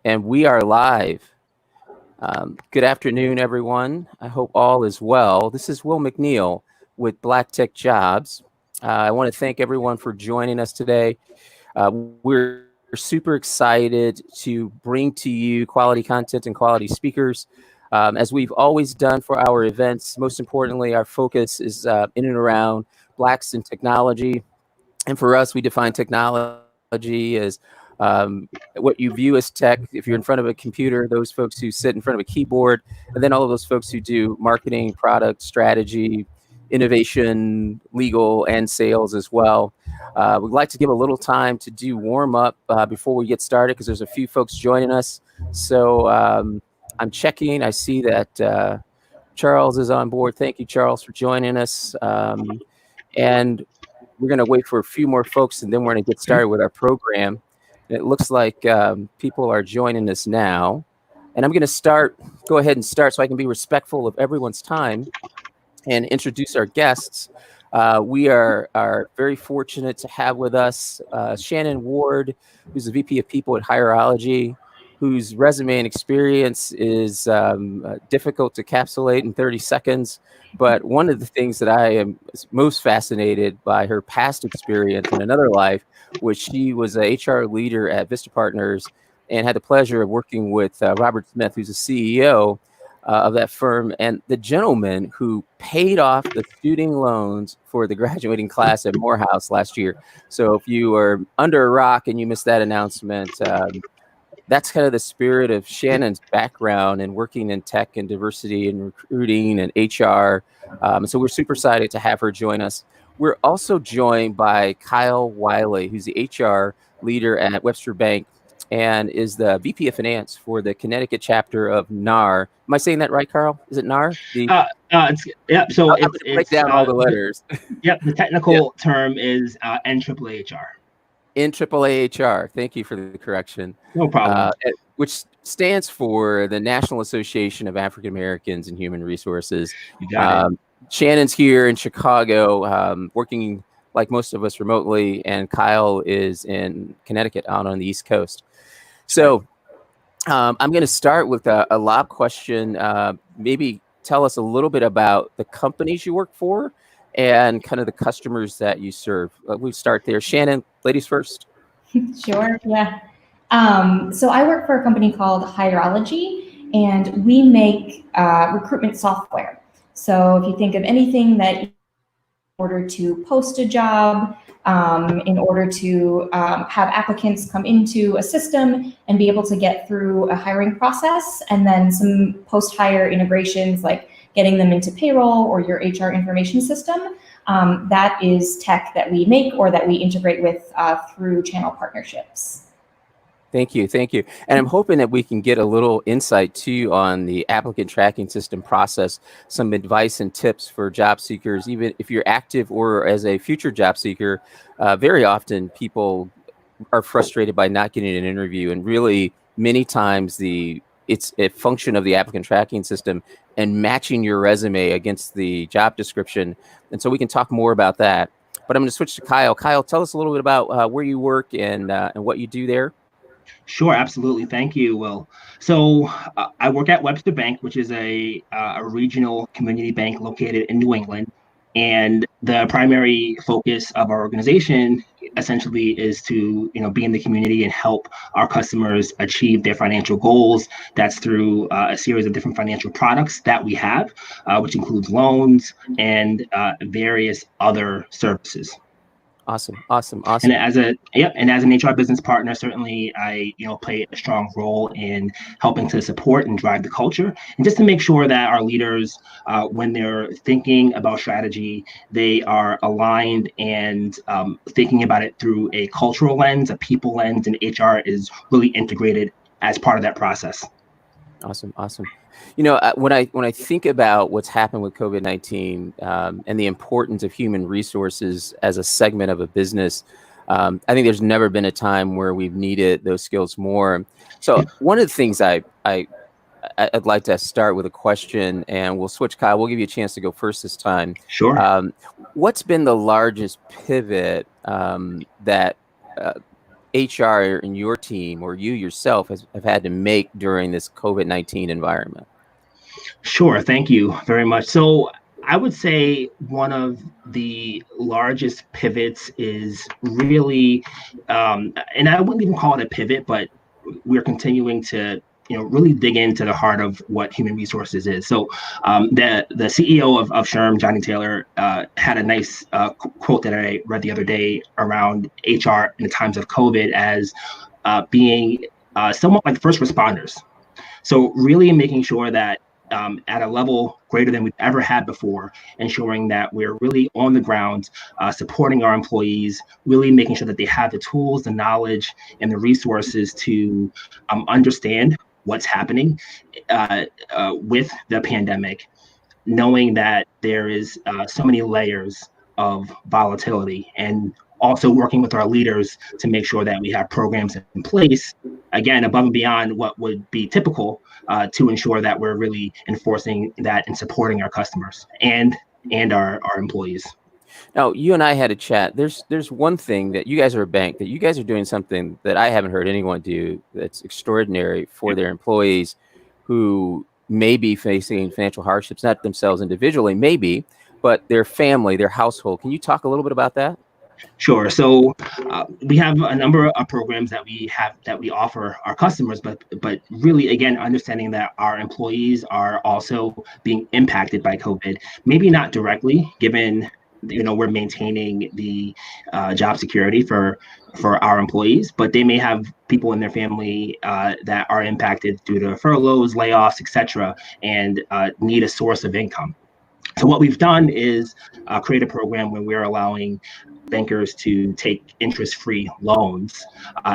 And we are live. Good afternoon, everyone. I hope all is well. This is Will McNeil with Black Tech Jobs. I want to thank everyone for joining us today. We're super excited to bring to you quality content and quality speakers. As we've always done for our events, most importantly, our focus is in and around Blacks in technology. And for us, we define technology as what you view as tech. If you're in front of a computer, those folks who sit in front of a keyboard, and then all of those folks who do marketing, product, strategy, innovation, legal, and sales as well. We'd like to give a little time to do warm up before we get started because there's a few folks joining us. So I'm checking. I see that Charles is on board. Thank you, Charles, for joining us. And we're going to wait for a few more folks, and then we're going to get started with our program. And it looks like people are joining us now. And I'm going to go ahead and start so I can be respectful of everyone's time and introduce our guests. We are very fortunate to have with us Shannon Ward, who's the VP of People at Hierology, whose resume and experience is difficult to encapsulate in 30 seconds. But one of the things that I am most fascinated by her past experience in another life was she was a HR leader at Vista Partners and had the pleasure of working with Robert Smith, who's the CEO of that firm, and the gentleman who paid off the student loans for the graduating class at Morehouse last year. So if you are under a rock and you missed that announcement, that's kind of the spirit of Shannon's background and working in tech and diversity and recruiting and HR. So we're super excited to have her join us. We're also joined by Kyle Wiley, who's the HR leader at Webster Bank and is the VP of Finance for the Connecticut chapter of NAR. Am I saying that right, Carl? Is it NAR? Yep. So I'm going to break down all the letters. Yep. The technical term is NAAHR. NAAHR. Thank you for the correction. No problem. Which stands for the National Association of African Americans in Human Resources. You got it. Shannon's here in Chicago, working like most of us remotely, and Kyle is in Connecticut out on the East Coast. So I'm going to start with a lob question. Maybe tell us a little bit about the companies you work for and kind of the customers that you serve. We'll start there. Shannon, ladies first. Sure, yeah. So I work for a company called Hierology, and we make recruitment software. So if you think of anything that in order to post a job, in order to have applicants come into a system and be able to get through a hiring process, and then some post-hire integrations like getting them into payroll or your HR information system, that is tech that we make or that we integrate with through channel partnerships. Thank you. And I'm hoping that we can get a little insight too on the applicant tracking system process, some advice and tips for job seekers, even if you're active or as a future job seeker. Very often people are frustrated by not getting an interview, and really many times it's a function of the applicant tracking system and matching your resume against the job description. And so we can talk more about that. But I'm going to switch to Kyle. Kyle, tell us a little bit about where you work and what you do there. Sure, absolutely. Thank you, Will. So I work at Webster Bank, which is a regional community bank located in New England. And the primary focus of our organization essentially is to, be in the community and help our customers achieve their financial goals. That's through a series of different financial products that we have, which includes loans and various other services. Awesome. And as an HR business partner, certainly I, play a strong role in helping to support and drive the culture, and just to make sure that our leaders, when they're thinking about strategy, they are aligned and thinking about it through a cultural lens, a people lens, and HR is really integrated as part of that process. Awesome. When I think about what's happened with COVID-19 and the importance of human resources as a segment of a business, I think there's never been a time where we've needed those skills more. So one of the things I'd like to start with a question, and we'll switch. Kyle, we'll give you a chance to go first this time. Sure. What's been the largest pivot that HR in your team or you yourself have had to make during this COVID-19 environment? Sure, thank you very much. So I would say one of the largest pivots is really, and I wouldn't even call it a pivot, but we're continuing to really dig into the heart of what human resources is. So the CEO of SHRM, Johnny Taylor, had a nice quote that I read the other day around HR in the times of COVID as being somewhat like first responders. So really making sure that at a level greater than we've ever had before, ensuring that we're really on the ground, supporting our employees, really making sure that they have the tools, the knowledge, and the resources to understand what's happening with the pandemic, knowing that there is so many layers of volatility, and also working with our leaders to make sure that we have programs in place, again, above and beyond what would be typical, to ensure that we're really enforcing that and supporting our customers and our employees. Now, you and I had a chat. There's one thing that you guys are a bank, that you guys are doing something that I haven't heard anyone do that's extraordinary for their employees who may be facing financial hardships, not themselves individually, maybe, but their family, their household. Can you talk a little bit about that? Sure. So we have a number of programs that we offer our customers, but really, again, understanding that our employees are also being impacted by COVID. Maybe not directly, given we're maintaining the job security for our employees, but they may have people in their family that are impacted due to furloughs, layoffs, etc., and need a source of income. So what we've done is create a program where we're allowing bankers to take interest-free loans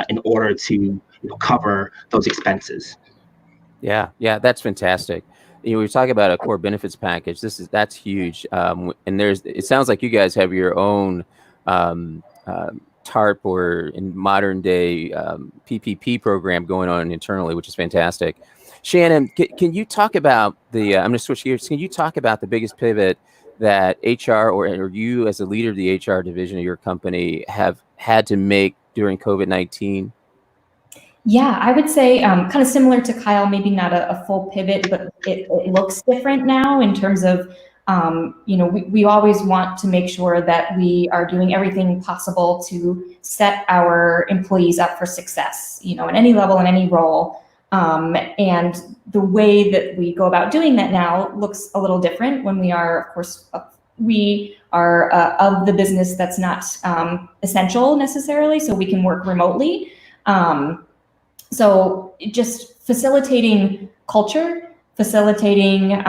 in order to cover those expenses. Yeah, that's fantastic. We were talking about a core benefits package. That's huge. And it sounds like you guys have your own TARP or in modern day PPP program going on internally, which is fantastic. Shannon, can you talk about I'm going to switch gears. Can you talk about the biggest pivot that HR or you as a leader of the HR division of your company have had to make during COVID-19? Yeah, I would say kind of similar to Kyle, maybe not a full pivot, but it looks different now in terms of, we always want to make sure that we are doing everything possible to set our employees up for success, at any level, in any role. And the way that we go about doing that now looks a little different when we are, of course, of the business that's not essential necessarily, so we can work remotely. So just facilitating culture, facilitating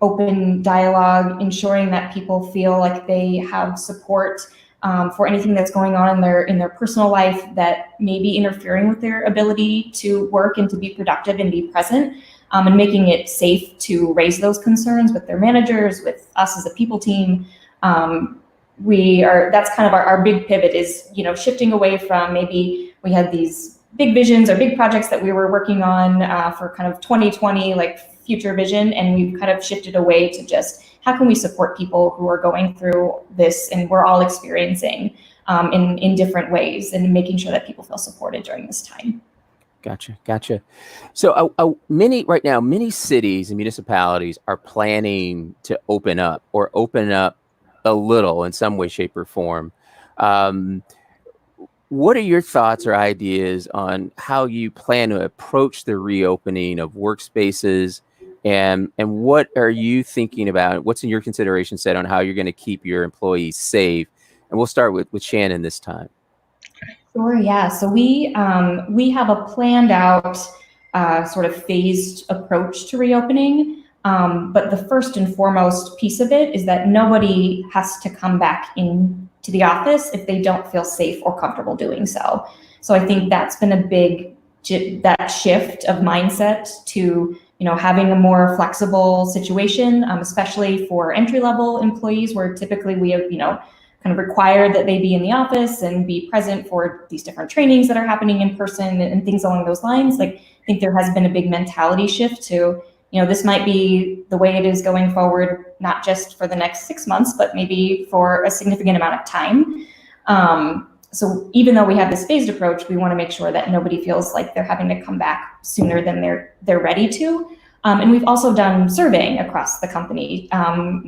open dialogue, ensuring that people feel like they have support for anything that's going on in their personal life that may be interfering with their ability to work and to be productive and be present, and making it safe to raise those concerns with their managers, with us as a people team. That's kind of our big pivot is, shifting away from maybe we had these big visions or big projects that we were working on for kind of 2020, like future vision. And we've kind of shifted away to just how can we support people who are going through this and we're all experiencing in different ways, and making sure that people feel supported during this time. Gotcha. So many cities and municipalities are planning to open up a little in some way, shape, or form. What are your thoughts or ideas on how you plan to approach the reopening of workspaces, and what are you thinking about? What's in your consideration set on how you're going to keep your employees safe? And we'll start with Shannon this time. Sure, yeah. So we have a planned out sort of phased approach to reopening. But the first and foremost piece of it is that nobody has to come back into the office if they don't feel safe or comfortable doing so. So I think that's been a big that shift of mindset to having a more flexible situation, especially for entry-level employees, where typically we have kind of required that they be in the office and be present for these different trainings that are happening in person and things along those lines. Like, I think there has been a big mentality shift to, this might be the way it is going forward, not just for the next 6 months, but maybe for a significant amount of time. So even though we have this phased approach, we want to make sure that nobody feels like they're having to come back sooner than they're ready to. And we've also done surveying across the company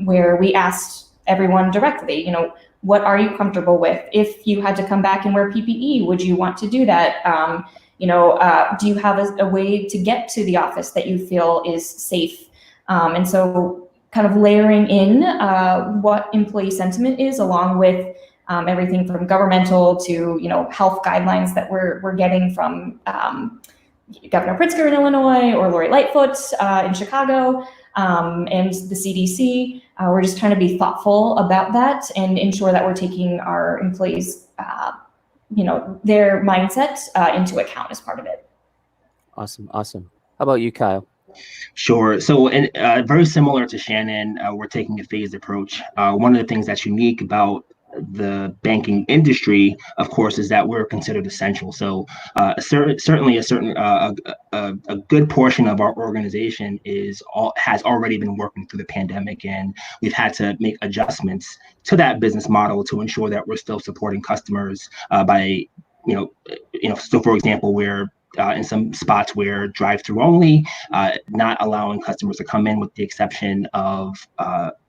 where we asked everyone directly, you know, what are you comfortable with? If you had to come back and wear PPE, would you want to do that? Do you have a way to get to the office that you feel is safe? And so kind of layering in what employee sentiment is, along with everything from governmental to, you know, health guidelines that we're getting from Governor Pritzker in Illinois or Lori Lightfoot in Chicago, and the CDC. We're just trying to be thoughtful about that and ensure that we're taking our employees, their mindset into account as part of it. Awesome. How about you, Kyle? Sure. So, very similar to Shannon, we're taking a phased approach. One of the things that's unique about the banking industry, of course, is that we're considered essential. So, certainly a good portion of our organization has already been working through the pandemic, and we've had to make adjustments to that business model to ensure that we're still supporting customers by, so for example, we're in some spots where drive-through only, not allowing customers to come in with the exception of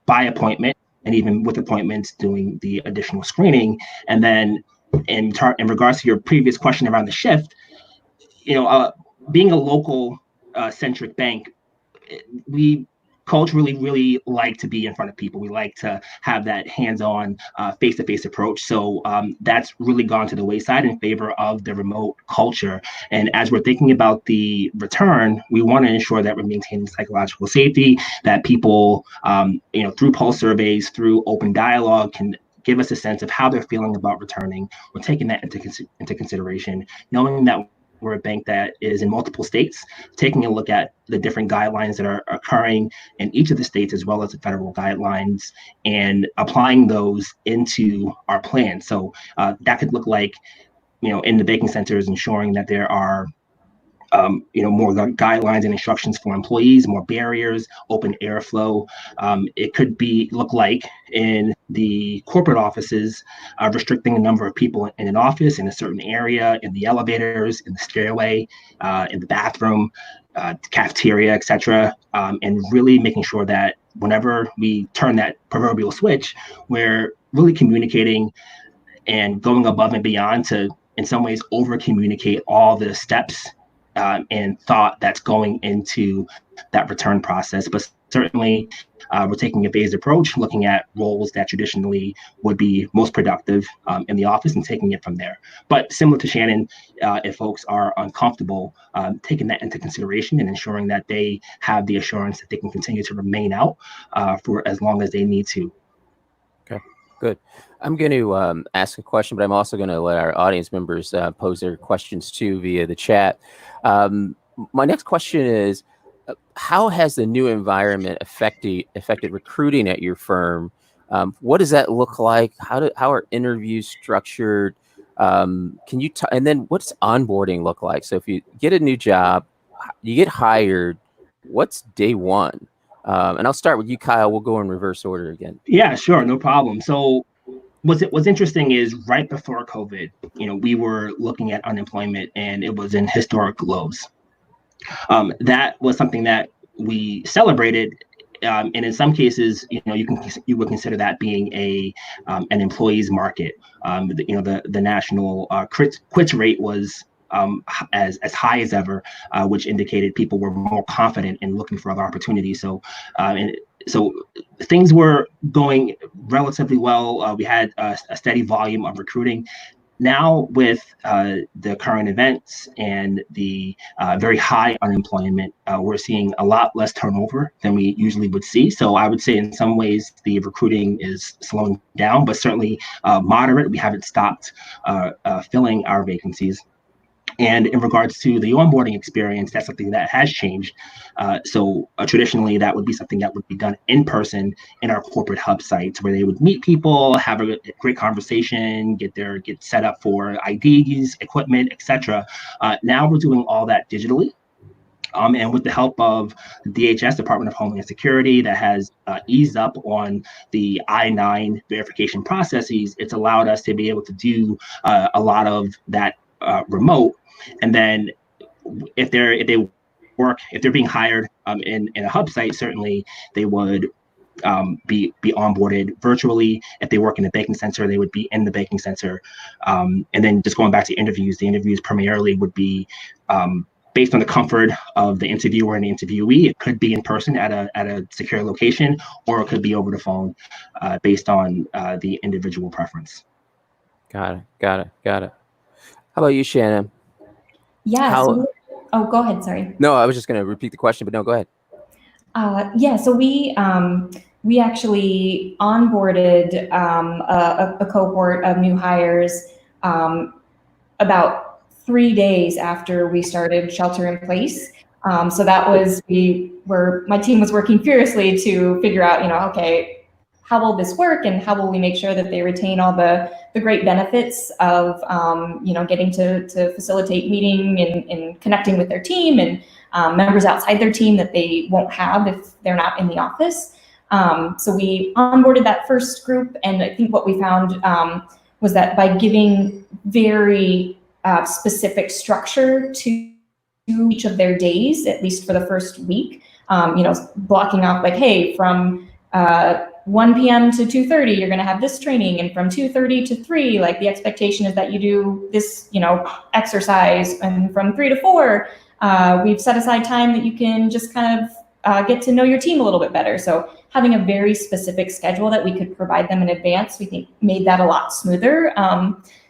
by appointment, and even with appointments doing the additional screening. And then in regards to your previous question around the shift, being a local centric bank, we culturally really like to be in front of people. We like to have that hands-on, face-to-face approach. So that's really gone to the wayside in favor of the remote culture. And as we're thinking about the return, we want to ensure that we're maintaining psychological safety, that people, through pulse surveys, through open dialogue, can give us a sense of how they're feeling about returning. We're taking that into consideration, knowing that we're a bank that is in multiple states, taking a look at the different guidelines that are occurring in each of the states, as well as the federal guidelines, and applying those into our plan. So that could look like, in the banking centers, ensuring that there are more guidelines and instructions for employees, more barriers, open airflow. It could look like in the corporate offices, restricting the number of people in an office in a certain area, in the elevators, in the stairway, in the bathroom, cafeteria, etc., and really making sure that whenever we turn that proverbial switch, we're really communicating and going above and beyond to, in some ways, over communicate all the steps and thought that's going into that return process. But certainly we're taking a phased approach, looking at roles that traditionally would be most productive in the office and taking it from there. But similar to Shannon, if folks are uncomfortable, taking that into consideration and ensuring that they have the assurance that they can continue to remain out for as long as they need to. Okay, good. I'm going to ask a question, but I'm also going to let our audience members pose their questions too via the chat. My next question is, how has the new environment affected recruiting at your firm? What does that look like? How are interviews structured? Can you and then what's onboarding look like? So if you get a new job, you get hired, what's day one? And I'll start with you, Kyle. We'll go in reverse order again. Yeah, sure, no problem. So what's interesting is right before COVID, we were looking at unemployment and it was in historic lows. That was something that we celebrated, and in some cases, you would consider that being an employee's market. The national quits rate was as high as ever, which indicated people were more confident in looking for other opportunities. So things were going relatively well. We had a steady volume of recruiting. Now with the current events and the very high unemployment, we're seeing a lot less turnover than we usually would see. So I would say in some ways the recruiting is slowing down, but certainly moderate. We haven't stopped filling our vacancies. And in regards to the onboarding experience, that's something that has changed. So traditionally, that would be something that would be done in person in our corporate hub sites, where they would meet people, have a great conversation, get set up for IDs, equipment, etc. Now we're doing all that digitally. And with the help of the DHS, Department of Homeland Security, that has eased up on the I-9 verification processes, it's allowed us to be able to do a lot of that remote. And then if they're being hired in a hub site, certainly they would be onboarded virtually. If they work in the banking center, they would be in the banking center. And then just going back to interviews, the interviews primarily would be based on the comfort of the interviewer and the interviewee. It could be in person at a secure location, or it could be over the phone based on the individual preference. Got it. How about you, Shannon? Yeah. Oh, go ahead. Sorry. No, I was just going to repeat the question, but no, go ahead. Yeah. So we actually onboarded a cohort of new hires about 3 days after we started shelter in place. So that was, my team was working furiously to figure out, okay, how will this work and how will we make sure that they retain all the great benefits of, getting to facilitate meeting and connecting with their team and members outside their team that they won't have if they're not in the office. So we onboarded that first group, and I think what we found was that by giving very specific structure to each of their days, at least for the first week, blocking off like, hey, from 1 p.m. to 2:30, you're going to have this training, and from 2:30 to 3, like the expectation is that you do this, exercise, and from 3 to 4, we've set aside time that you can just kind of get to know your team a little bit better. So having a very specific schedule that we could provide them in advance, we think made that a lot smoother,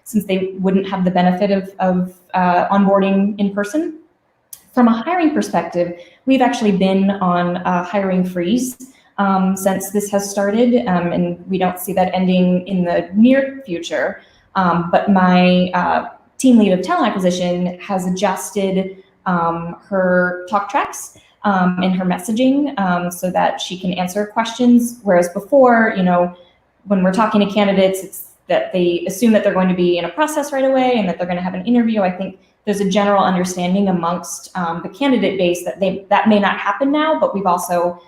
since they wouldn't have the benefit of onboarding in person. From a hiring perspective, we've actually been on a hiring freeze since this has started, and we don't see that ending in the near future. But my team lead of talent acquisition has adjusted her talk tracks and her messaging so that she can answer questions. Whereas before, when we're talking to candidates, it's that they assume that they're going to be in a process right away and that they're going to have an interview. I think there's a general understanding amongst the candidate base that that may not happen now, but we've also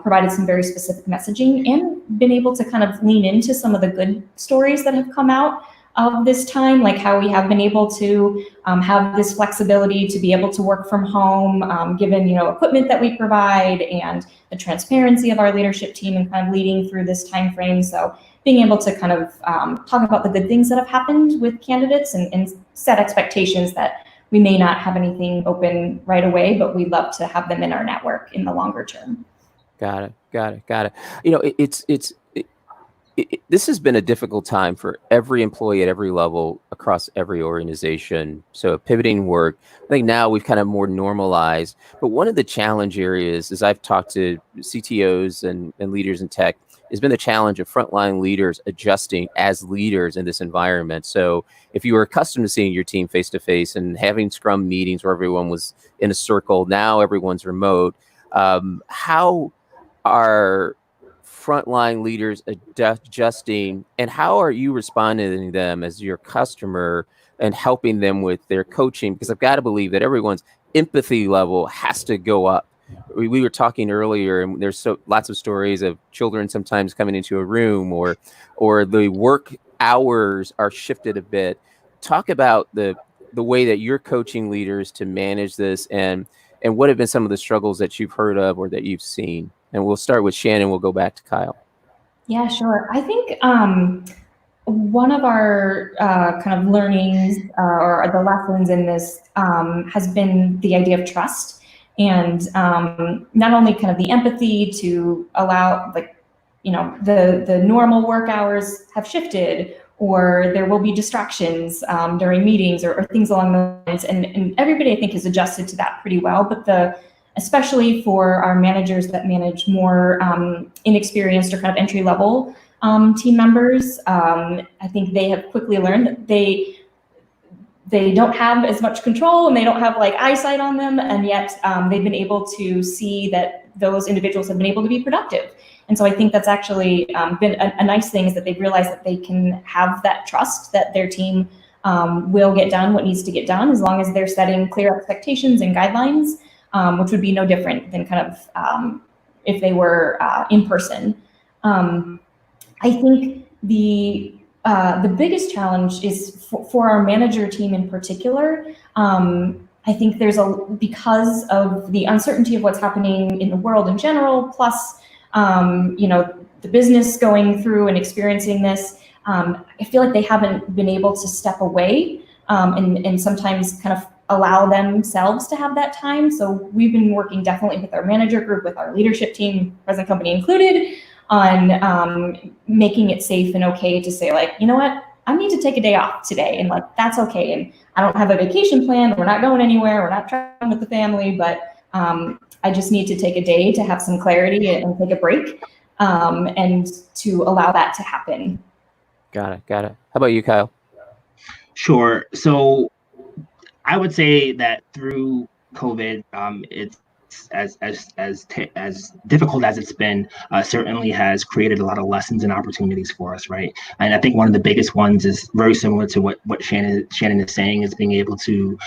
provided some very specific messaging and been able to kind of lean into some of the good stories that have come out of this time, like how we have been able to have this flexibility to be able to work from home, given equipment that we provide and the transparency of our leadership team and kind of leading through this time frame. So being able to kind of talk about the good things that have happened with candidates and set expectations that we may not have anything open right away, but we'd love to have them in our network in the longer term. Got it. This has been a difficult time for every employee at every level across every organization. So pivoting work, I think now we've kind of more normalized. But one of the challenge areas, as I've talked to CTOs and leaders in tech, has been the challenge of frontline leaders adjusting as leaders in this environment. So if you were accustomed to seeing your team face to face and having scrum meetings where everyone was in a circle, now everyone's remote. How are frontline leaders adjusting, and how are you responding to them as your customer and helping them with their coaching? Because I've got to believe that everyone's empathy level has to go up. We were talking earlier, and there's lots of stories of children sometimes coming into a room, or the work hours are shifted a bit. Talk about the way that you're coaching leaders to manage this, and what have been some of the struggles that you've heard of or that you've seen. And we'll start with Shannon. We'll go back to Kyle. Yeah, sure. I think one of our kind of learnings or the lessons in this has been the idea of trust. And not only kind of the empathy to allow, the normal work hours have shifted, or there will be distractions during meetings or things along those lines. And everybody, I think, has adjusted to that pretty well. But especially for our managers that manage more inexperienced or kind of entry-level team members, I think they have quickly learned that they don't have as much control and they don't have eyesight on them, and yet they've been able to see that those individuals have been able to be productive. And so I think that's actually been a nice thing, is that they've realized that they can have that trust that their team will get done what needs to get done, as long as they're setting clear expectations and guidelines. which would be no different than kind of if they were in person. I think the biggest challenge is for our manager team in particular. I think because of the uncertainty of what's happening in the world in general, plus the business going through and experiencing this, I feel like they haven't been able to step away and sometimes kind of allow themselves to have that time. So we've been working definitely with our manager group, with our leadership team, present company included, on making it safe and okay to say, like, you know what, I need to take a day off today, and like that's okay. And I don't have a vacation plan. We're not going anywhere. We're not traveling with the family, but I just need to take a day to have some clarity and take a break, and to allow that to happen. Got it. How about you, Kyle? Sure. So I would say that through COVID, it's as difficult as it's been, certainly has created a lot of lessons and opportunities for us, right? And I think one of the biggest ones is very similar to what Shannon is saying, is being able to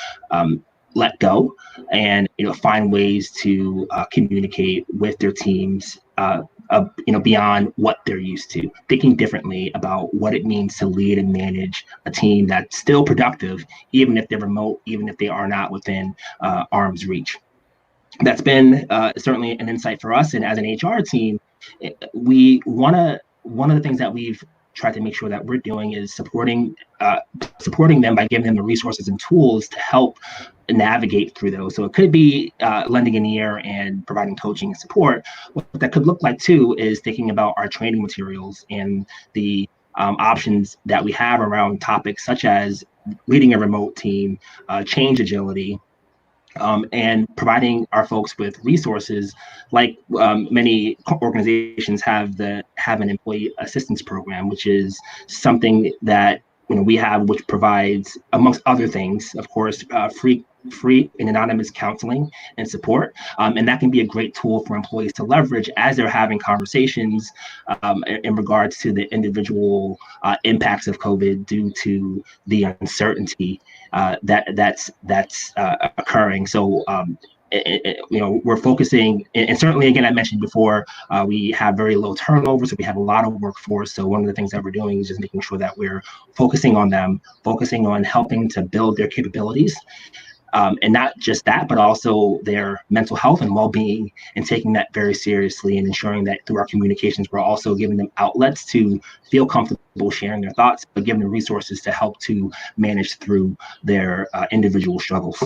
let go and find ways to communicate with their teams, beyond what they're used to, thinking differently about what it means to lead and manage a team that's still productive, even if they're remote, even if they are not within arm's reach. That's been certainly an insight for us. And as an HR team, one of the things that we've tried to make sure that we're doing is supporting them by giving them the resources and tools to help navigate through those. So it could be lending an ear and providing coaching and support. What that could look like too is thinking about our training materials and the options that we have around topics such as leading a remote team, change agility, and providing our folks with resources like many organizations have an employee assistance program, which is something that we have, which provides, amongst other things, of course, free and anonymous counseling and support. And that can be a great tool for employees to leverage as they're having conversations in regards to the individual impacts of COVID due to the uncertainty that's occurring. So we're focusing, and certainly, again, I mentioned before, we have very low turnover, so we have a lot of workforce. So one of the things that we're doing is just making sure that we're focusing on them, focusing on helping to build their capabilities. And not just that, but also their mental health and well-being, and taking that very seriously, and ensuring that through our communications, we're also giving them outlets to feel comfortable sharing their thoughts, but giving them resources to help to manage through their individual struggles.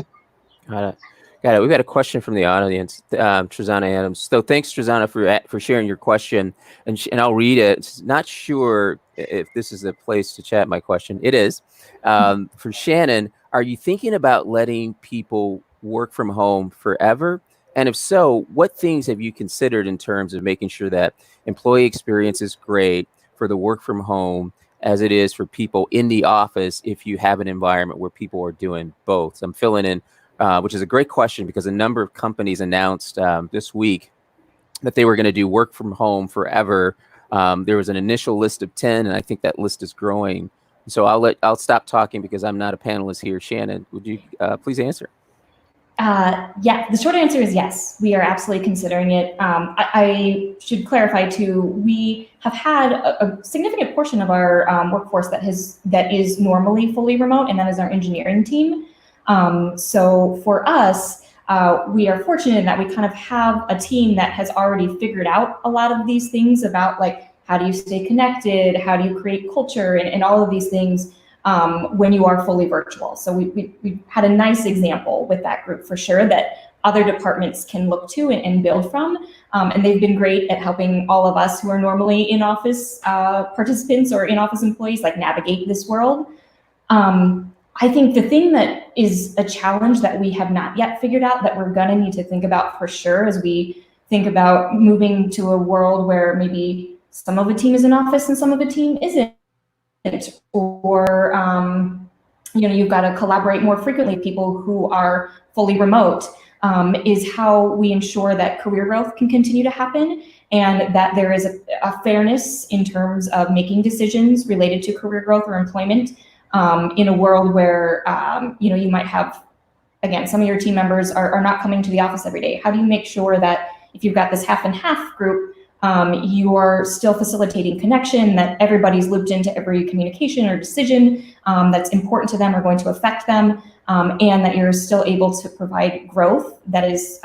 Got it. We've got a question from the audience, Trezana Adams. So thanks, Trezana, for sharing your question, and I'll read it. Not sure if this is the place to chat my question. It is. For Shannon, are you thinking about letting people work from home forever? And if so, what things have you considered in terms of making sure that employee experience is great for the work from home as it is for people in the office, if you have an environment where people are doing both? So I'm filling in, which is a great question, because a number of companies announced this week that they were going to do work from home forever. There was an initial list of 10, and I think that list is growing. So I'll stop talking because I'm not a panelist here. Shannon, would you please answer? Yeah, the short answer is yes. We are absolutely considering it. I should clarify too, we have had a significant portion of our workforce that is normally fully remote, and that is our engineering team. So for us, we are fortunate that we kind of have a team that has already figured out a lot of these things about, like, how do you stay connected? How do you create culture and all of these things when you are fully virtual? So we had a nice example with that group for sure that other departments can look to and build from. And they've been great at helping all of us who are normally in-office participants or in-office employees, like, navigate this world. I think the thing that is a challenge that we have not yet figured out, that we're gonna need to think about for sure, as we think about moving to a world where maybe some of the team is in office and some of the team isn't, or you've got to collaborate more frequently with people who are fully remote, is how we ensure that career growth can continue to happen, and that there is a fairness in terms of making decisions related to career growth or employment in a world where you might have again, some of your team members are not coming to the office every day. How do you make sure that if you've got this half and half group, you are still facilitating connection, that everybody's looped into every communication or decision that's important to them or going to affect them, and that you're still able to provide growth that is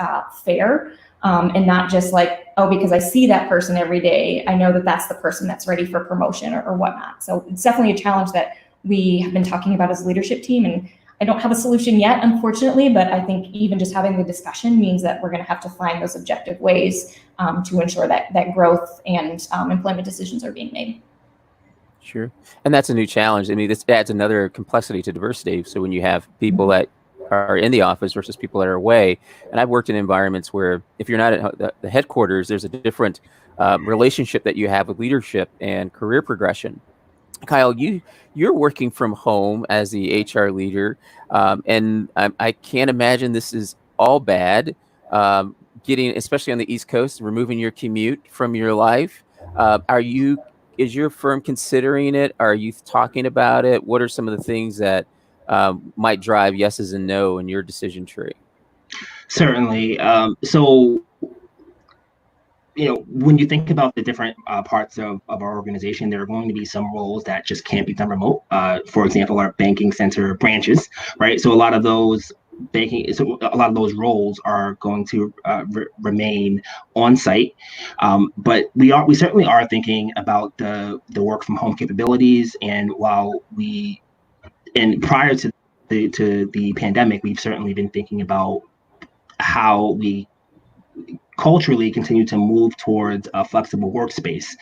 fair, and not just like, oh, because I see that person every day, I know that that's the person that's ready for promotion or whatnot. So it's definitely a challenge that we have been talking about as a leadership team, and I don't have a solution yet, unfortunately, but I think even just having the discussion means that we're going to have to find those objective ways to ensure that growth and employment decisions are being made. Sure. And that's a new challenge. I mean, this adds another complexity to diversity. So when you have people that are in the office versus people that are away, and I've worked in environments where if you're not at the headquarters, there's a different relationship that you have with leadership and career progression. Kyle, you're working from home as the HR leader, and I can't imagine this is all bad. Getting, especially on the East Coast, removing your commute from your life. Is your firm considering it? Are you talking about it? What are some of the things that might drive yeses and no in your decision tree? Certainly. So, when you think about the different parts of our organization, there are going to be some roles that just can't be done remote. For example, our banking center branches, right? So a lot of those roles are going to remain on site, but we certainly are thinking about the work from home capabilities. And prior to the pandemic, we've certainly been thinking about how we culturally continue to move towards a flexible workspace.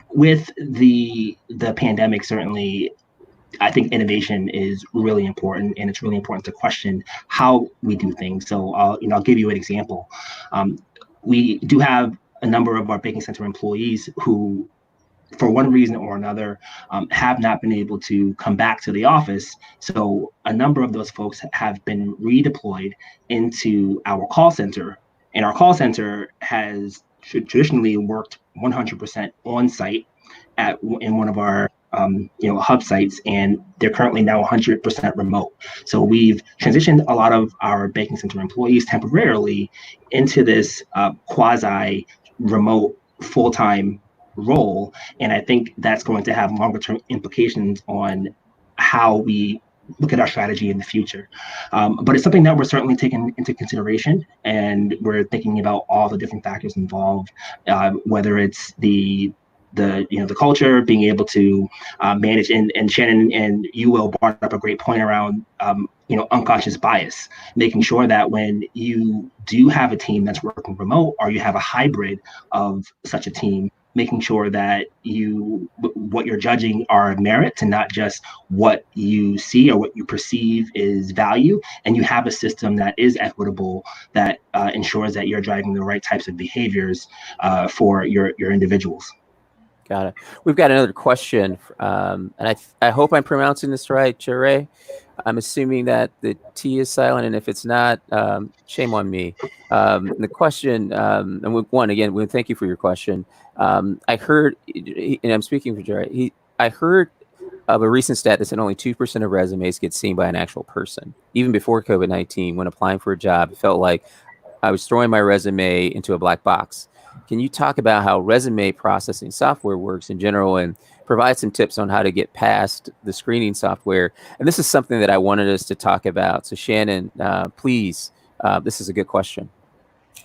With the pandemic, certainly, I think innovation is really important, and it's really important to question how we do things. So I'll give you an example. We do have a number of our banking center employees who, for one reason or another, have not been able to come back to the office. So a number of those folks have been redeployed into our call center. And our call center has traditionally worked 100% on site in one of our hub sites, and they're currently now 100% remote. So we've transitioned a lot of our banking center employees temporarily into this quasi remote full-time role, and I think that's going to have longer term implications on how we look at our strategy in the future. But it's something that we're certainly taking into consideration, and we're thinking about all the different factors involved, whether it's the culture, being able to manage, and Shannon and you will brought up a great point around unconscious bias, making sure that when you do have a team that's working remote, or you have a hybrid of such a team, making sure that what you're judging are merits and not just what you see or what you perceive is value, and you have a system that is equitable, that ensures that you're driving the right types of behaviors for your individuals. Got it. We've got another question, and I hope I'm pronouncing this right, Jure. I'm assuming that the T is silent, and if it's not, shame on me. The question, and we thank you for your question. I heard, and I'm speaking for Jure, I heard of a recent stat that said only 2% of resumes get seen by an actual person. Even before COVID-19, when applying for a job, it felt like I was throwing my resume into a black box. Can you talk about how resume processing software works in general, and provide some tips on how to get past the screening software? And this is something that I wanted us to talk about. So Shannon, please, this is a good question.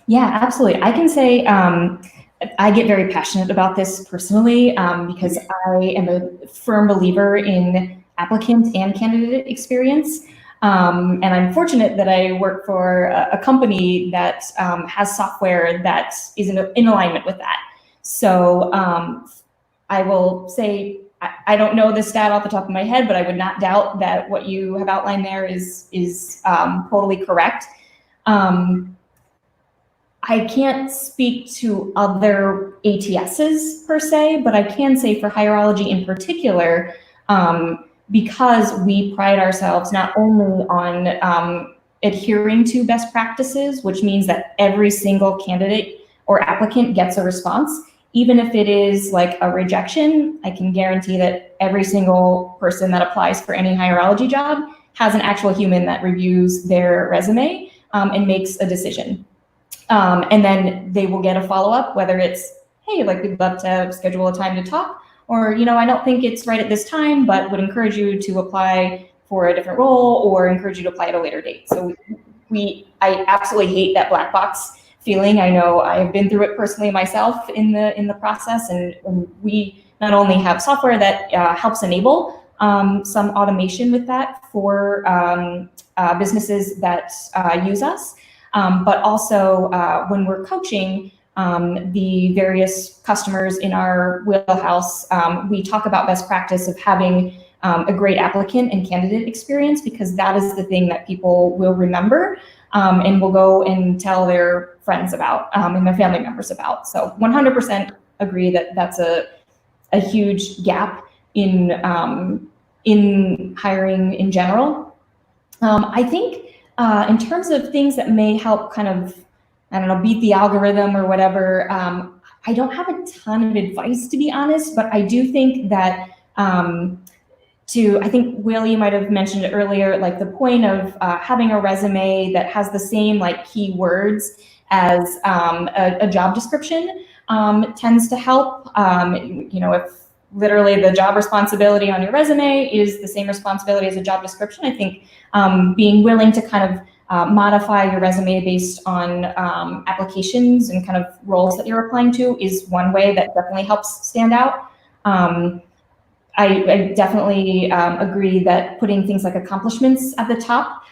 Yeah, absolutely. I can say I get very passionate about this personally because I am a firm believer in applicant and candidate experience. And I'm fortunate that I work for a company that has software that is in alignment with that. So I will say, I don't know the stat off the top of my head, but I would not doubt that what you have outlined there is totally correct. I can't speak to other ATSs per se, but I can say for Hierology in particular, because we pride ourselves not only on adhering to best practices, which means that every single candidate or applicant gets a response, even if it is like a rejection, I can guarantee that every single person that applies for any Hierology job has an actual human that reviews their resume and makes a decision. And then they will get a follow-up, whether it's, hey, like, we'd love to schedule a time to talk, or, you know, I don't think it's right at this time, but would encourage you to apply for a different role, or encourage you to apply at a later date. So I absolutely hate that black box feeling. I know I have been through it personally myself in the process, and we not only have software that helps enable some automation with that for businesses that use us, but also when we're coaching the various customers in our wheelhouse, we talk about best practice of having a great applicant and candidate experience, because that is the thing that people will remember and will go and tell their friends about and their family members about. So 100% agree that that's a huge gap in hiring in general. I think in terms of things that may help kind of, I don't know, beat the algorithm or whatever, I don't have a ton of advice, to be honest, but I do think that I think, Will, you might have mentioned it earlier, like the point of having a resume that has the same like keywords as a job description tends to help. You know, if literally the job responsibility on your resume is the same responsibility as a job description, I think being willing to kind of modify your resume based on applications and kind of roles that you're applying to is one way that definitely helps stand out. I definitely agree that putting things like accomplishments at the top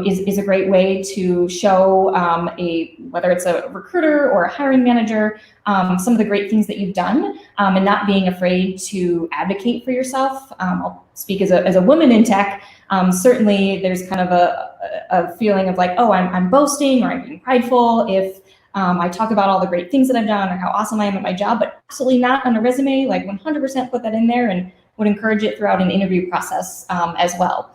is a great way to show whether it's a recruiter or a hiring manager, some of the great things that you've done, and not being afraid to advocate for yourself. I'll speak as a woman in tech. Certainly there's kind of a feeling of like, oh, I'm boasting or I'm being prideful if I talk about all the great things that I've done or how awesome I am at my job, but absolutely not on a resume. Like 100% put that in there, and would encourage it throughout an interview process as well.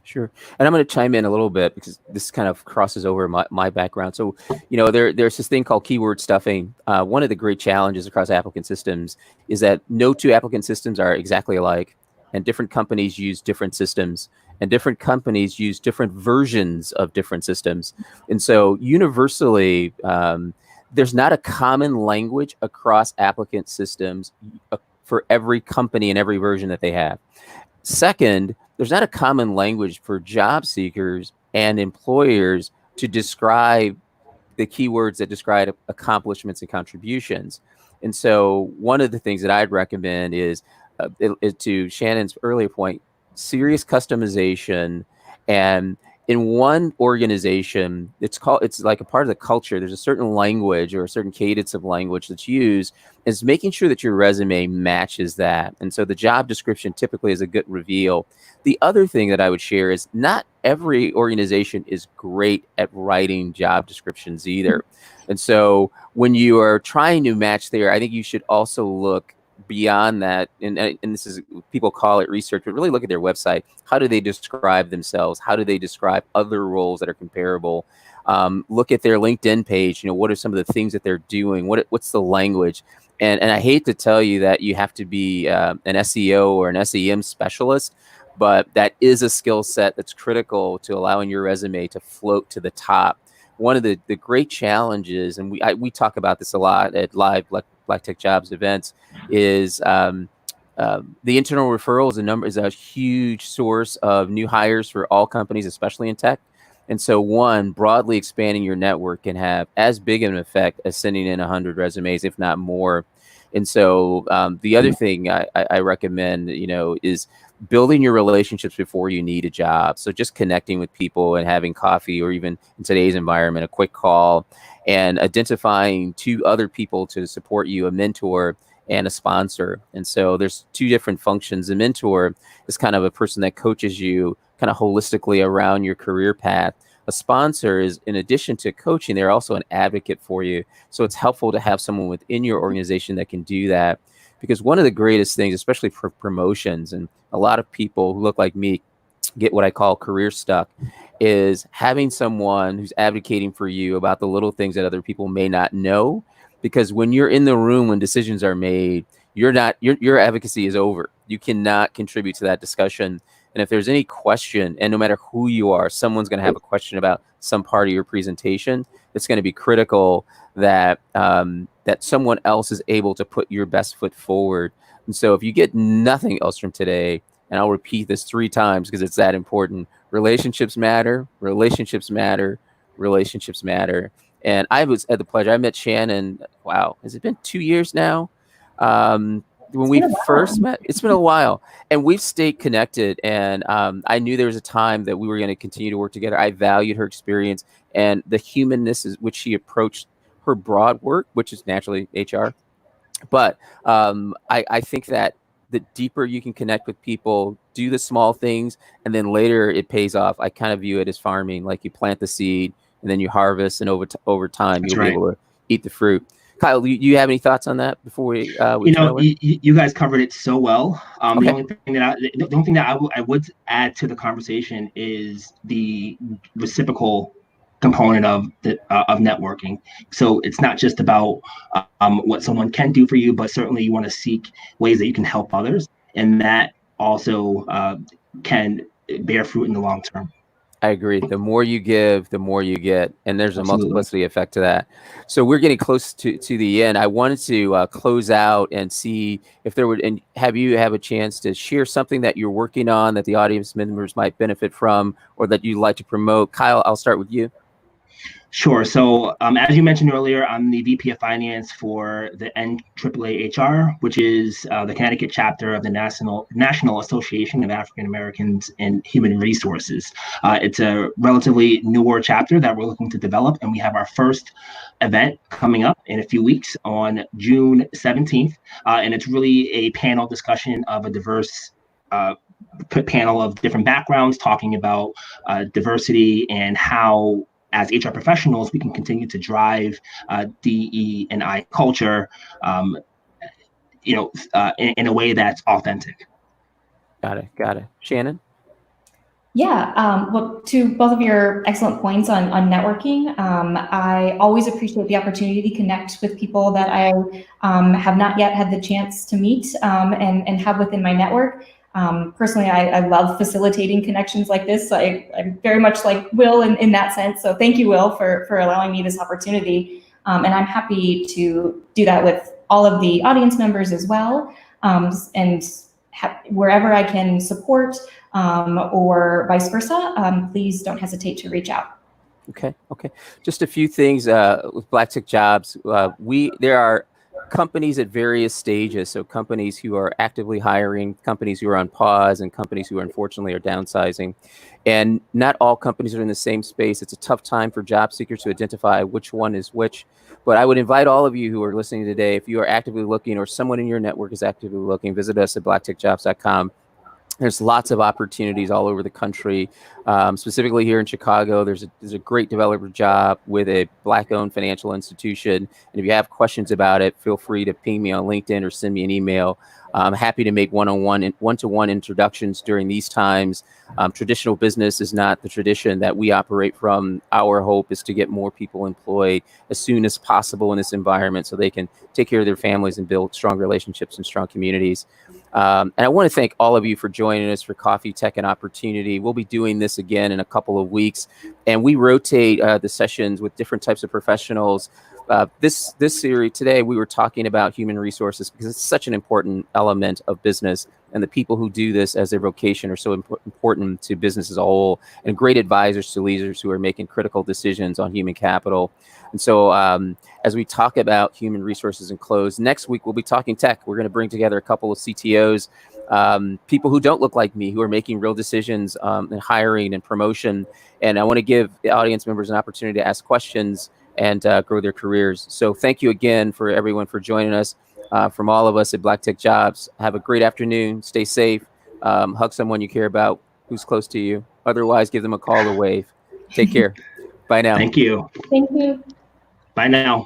Sure. And I'm going to chime in a little bit because this kind of crosses over my background. So, you know, there's this thing called keyword stuffing. One of the great challenges across applicant systems is that no two applicant systems are exactly alike, and different companies use different systems, and different companies use different versions of different systems. And so universally, there's not a common language across applicant systems for every company and every version that they have. Second, there's not a common language for job seekers and employers to describe the keywords that describe accomplishments and contributions. And so one of the things that I'd recommend is to Shannon's earlier point, serious customization. And in one organization, it's like a part of the culture. There's a certain language or a certain cadence of language that's used. Is making sure that your resume matches that. And so the job description typically is a good reveal. The other thing that I would share is not every organization is great at writing job descriptions either. And so when you are trying to match there, I think you should also look beyond that, and this is, people call it research, but really look at their website. How do they describe themselves? How do they describe other roles that are comparable? Look at their LinkedIn page. You know, what are some of the things that they're doing? What's the language? And I hate to tell you that you have to be an SEO or an SEM specialist, but that is a skill set that's critical to allowing your resume to float to the top. One of the great challenges, and we talk about this a lot at live Black Tech Jobs events, is the internal referrals is a huge source of new hires for all companies, especially in tech. And so broadly expanding your network can have as big an effect as sending in 100 resumes, if not more. And so the other thing I recommend, is building your relationships before you need a job. So just connecting with people and having coffee, or even in today's environment, a quick call, and identifying 2 other people to support you, a mentor and a sponsor. And so there's 2 different functions. A mentor is kind of a person that coaches you kind of holistically around your career path. A sponsor is, in addition to coaching, they're also an advocate for you. So it's helpful to have someone within your organization that can do that. Because one of the greatest things, especially for promotions, and a lot of people who look like me get what I call career stuck, is having someone who's advocating for you about the little things that other people may not know. Because when you're in the room, when decisions are made, your advocacy is over. You cannot contribute to that discussion. And if there's any question, and no matter who you are, someone's going to have a question about some part of your presentation, it's going to be critical that that someone else is able to put your best foot forward. And so if you get nothing else from today, and I'll repeat this 3 times because it's that important, relationships matter, relationships matter, relationships matter. And I was at the pleasure, I met Shannon, wow, has it been 2 years now? When we first met, it's been a while, and we've stayed connected. And I knew there was a time that we were going to continue to work together. I valued her experience and the humanness is which she approached her broad work, which is naturally HR. But I think that the deeper you can connect with people, do the small things, and then later it pays off. I kind of view it as farming, like you plant the seed and then you harvest, and over time you'll be able to eat the fruit. Kyle, you have any thoughts on that before we you guys covered it so well. Okay. The only thing that I would add to the conversation is the reciprocal component of networking. So it's not just about what someone can do for you, but certainly you want to seek ways that you can help others, and that also can bear fruit in the long term. I agree. The more you give, the more you get. And there's a multiplicity effect to that. So we're getting close to the end. I wanted to close out and see if there would, and have a chance to share something that you're working on that the audience members might benefit from, or that you'd like to promote. Kyle, I'll start with you. Sure. So as you mentioned earlier, I'm the VP of Finance for the NAAAHR, which is the Connecticut chapter of the National Association of African Americans in Human Resources. It's a relatively newer chapter that we're looking to develop, and we have our first event coming up in a few weeks on June 17th. And it's really a panel discussion of a diverse panel of different backgrounds talking about diversity and how, as HR professionals, we can continue to drive DE&I culture, in a way that's authentic. Got it. Shannon? Yeah, well, to both of your excellent points on networking, I always appreciate the opportunity to connect with people that I have not yet had the chance to meet and have within my network. Personally, I love facilitating connections like this. So I'm very much like Will in that sense. So thank you, Will, for allowing me this opportunity. And I'm happy to do that with all of the audience members as well. And wherever I can support or vice versa, please don't hesitate to reach out. Okay. Just a few things with Black Tech Jobs. There are companies at various stages. So companies who are actively hiring, companies who are on pause, and companies who unfortunately are downsizing. And not all companies are in the same space. It's a tough time for job seekers to identify which one is which. But I would invite all of you who are listening today, if you are actively looking or someone in your network is actively looking, visit us at blacktechjobs.com. There's lots of opportunities all over the country. Specifically here in Chicago, there's a great developer job with a Black-owned financial institution. And if you have questions about it, feel free to ping me on LinkedIn or send me an email. I'm happy to make one-to-one introductions during these times. Traditional business is not the tradition that we operate from. Our hope is to get more people employed as soon as possible in this environment so they can take care of their families and build strong relationships and strong communities. And I want to thank all of you for joining us for Coffee, Tech, and Opportunity. We'll be doing this again in a couple of weeks, and we rotate the sessions with different types of professionals. This series today, we were talking about human resources because it's such an important element of business, and the people who do this as their vocation are so important to business as a whole, and great advisors to leaders who are making critical decisions on human capital. And so as we talk about human resources and close, next week we'll be talking tech. We're going to bring together a couple of CTOs, people who don't look like me, who are making real decisions in hiring and promotion. And I want to give the audience members an opportunity to ask questions and grow their careers. So thank you again for everyone for joining us. From all of us at Black Tech Jobs, have a great afternoon. Stay safe. Hug someone you care about who's close to you. Otherwise, give them a call or wave. Take care. Bye now. Thank you. Thank you. Bye now.